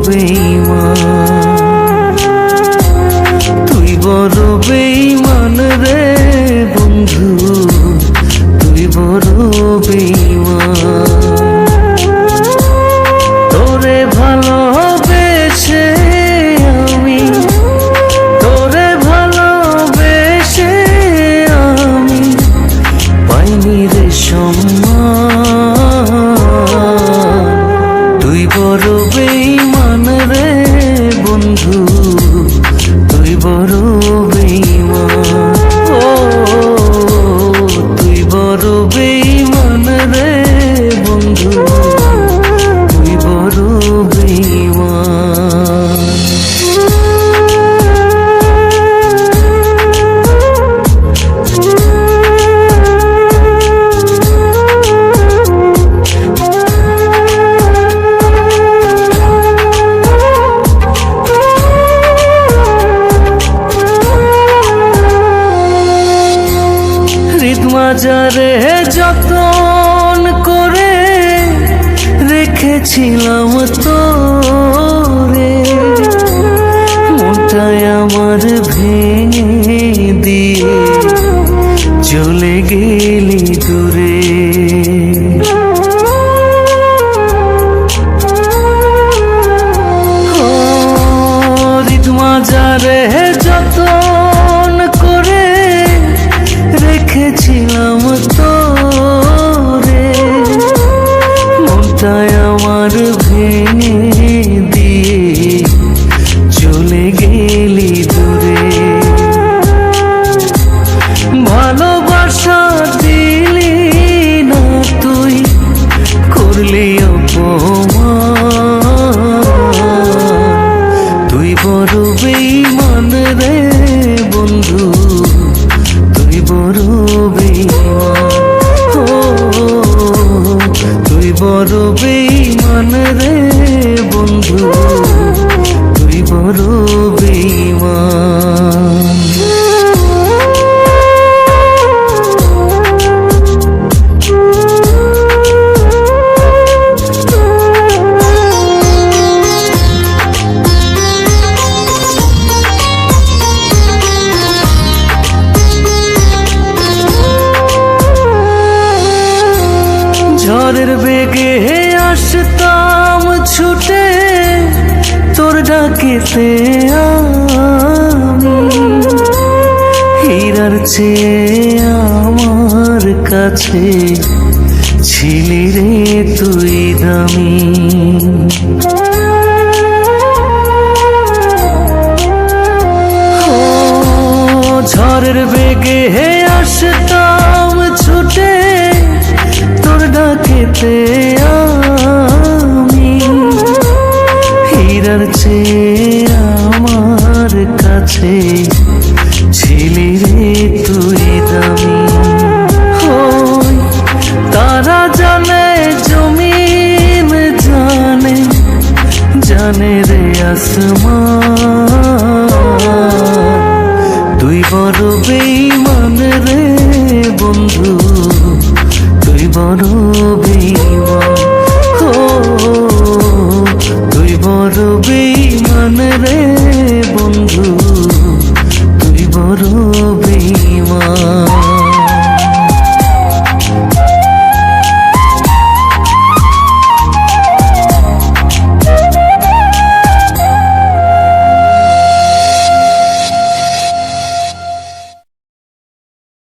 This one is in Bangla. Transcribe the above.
বেঈমান, তুই বড় বেঈমান রে বন্ধু, তুই বড় বেঈমান। তোরে ভালোবেসে আমি, তোরে ভালোবেসে আমি পাইনি রে সম্মান। তুই বড় বেঈমান রে বন্ধু, তুই বড় বেঈমান। ও তুই বড় বেঈমান রে বন্ধু, তুই বড় বেঈমান। মাজারে যতন করে রেখেছিলাম তোরে, মনটায় আমার ভেঙে দিয়ে চলে গেলি দূরে। মাজারে যতন করে রেখেছিলাম তোরে, মনটায় আমার ভেঙে দিয়ে চলে গেলি দূরে। ভালোবাসা দিলি না তুই, করলি অপমান। তুই বড় বেঈমান রে বন্ধু, তুই বড় বেঈমান। ও তুই বড় বেঈমান রে বন্ধু, তুই বড় বেঈমান। ঝড়ের বেগে আসতাম ছুটে তোর ডাকেতে আমি, হীরার চেয়ে আমার কাছে ছিলি রে তুই দামি। ঝড়ের বেগে আসতাম ছুটে তোর ডাকেতে আমি, হীরার চেয়ে আমার কাছে ছিলি রে তুই দামি। তারা জানে জমিন জানে, জানে রে আসমান। তুই বড় বেঈমান রে বন্ধু, তুই বড় বেঈমান। ও তুই বড় বেঈমান রে